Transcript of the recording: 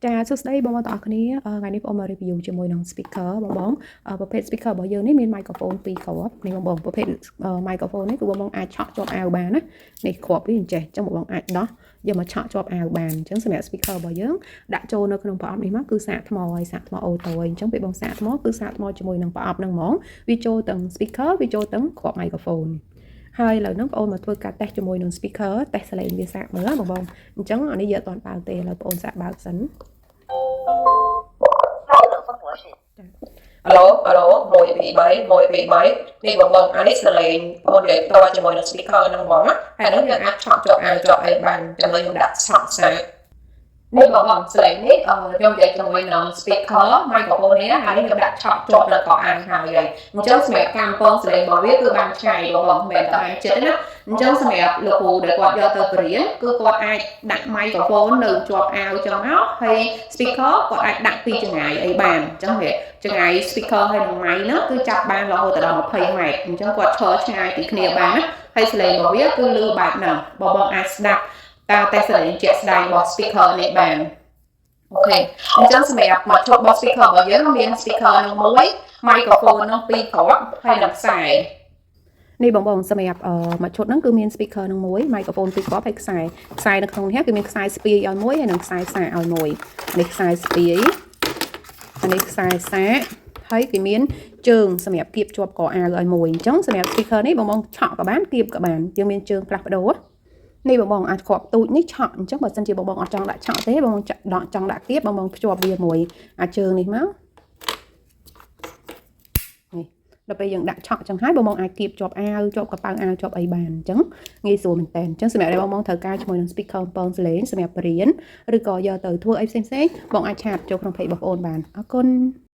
ចាសួស្តីបងប្អូនទាំងអស់គ្នាថ្ងៃនេះបងមក review ជាមួយនឹង speaker បងប្រភេទ speaker របស់យើងនេះមាន microphone 2គ្រាប់នេះបងប្រភេទ microphone នេះគឺបងអាចឆក់ជាប់អាវបានណានេះគ្រាប់នេះអញ្ចេះអញ្ចឹងបងអាចដោះយកមកឆក់ជាប់អាវបានអញ្ចឹងសម្រាប់ speaker របស់យើងដាក់ចូលនៅក្នុងប្រអប់នេះមកគឺសាកថ្មហើយសាកថ្មអូតូហើយអញ្ចឹងពេលបងសាកថ្មគឺសាកថ្មជាមួយនឹងប្រអប់ហ្នឹងហ្មងវាចូលទាំង speaker វាចូលទាំងគ្រាប់ microphone ហើយឥឡូវហ្នឹងបងអូនមកធ្វើការតេស្តជាមួយនឹង speaker តេស្តសលេងវាសាកមើលបងអញ្ចឹងអានេះយកអត់បើកទេឥឡូវបងអូនសាកបើកសិនAlo,មួយពី3នេះបងអានេះសលេងបងនិយាយតជាមួយនឹង speaker ហ្នឹងបងហើយនឹងយើងអាចឆក់ជាប់អាវជាប់អីបានចំណុចខ្ញុំដាក់ឆក់សានេះបងសលេងនេះខ្ញុំនិយាយជាមួយនឹង speaker microphone នេះហើយខ្ញុំដាក់ឆក់ជាប់នៅកអាវហើយអញ្ចឹងសម្រាប់កម្មពងសលេងរបស់វាគឺបានឆ្ងាយបងមិនមែនតែចិត្តទេណាអញ្ចឹងសម្រាប់លោកគ្រូដែលគាត់យកទៅបរៀនគឺគាត់អាចដាក់ microphone នៅជាប់អាវចឹងមកហើយ speaker គាត់អាចដាក់ពីចម្ងាយអីបានអញ្ចឹងវាចម្ងាយ speaker ហើយនឹង mic នោះគឺចាប់បានរហូតដល់20ម៉ែត្រអញ្ចឹងគាត់ឈរឆ្ងាយពីគ្នាបានណាហើយសលេងរបស់វាគឺឮបែបហ្នឹងបងអាចស្ដាប់តាមតែសលេងជាក់ស្ដែងរបស់ speaker នេះបានអូខេអញ្ចឹងសម្រាប់មកឈប់របស់ speaker របស់យើងមាន speaker នឹងមួយ microphone នឹង2គ្រាប់ហើយនឹងខ្សែនេះបងសម្រាប់មកឈុតហ្នឹងគឺមាន speaker នឹងមួយ microphone 2គ្រាប់ហើយខ្សែនៅក្នុងនេះគឺមានខ្សែស្ពាយឲ្យមួយហើយនឹងខ្សែសាកឲ្យមួយនេះខ្សែស្ពាយនេះខ្សែសាកហើយគេមានជើងសម្រាប់គៀបជាប់កអាវឲ្យមួយអញ្ចឹងសម្រាប់ speaker នេះបងឆក់ក៏បានគៀបក៏បានយើងមានជើងផ្លាស់ប្ដូរនេះបងអាចគ្រាប់ទូចនេះឆក់អញ្ចឹងបើសិនជាបងអត់ចង់ដាក់ឆក់ទេបងចង់ដាក់គៀបបងភ្ជាប់វាមួយអាជើងនេះមកនេះដល់ពេលយើងដាក់ឆក់អញ្ចឹងហើយបងអាចគៀបជាប់អាវជាប់កប៉ៅអាវជាប់អីបានអញ្ចឹងងាយស្រួលមែនតើអញ្ចឹងសម្រាប់បងត្រូវការជាមួយនឹង speaker ពងសលេងសម្រាប់បរៀនឬក៏យកទៅធ្វើអីផ្សេងបងអាចឆាតចូលក្នុង page របស់បងអូនបានអរគុណ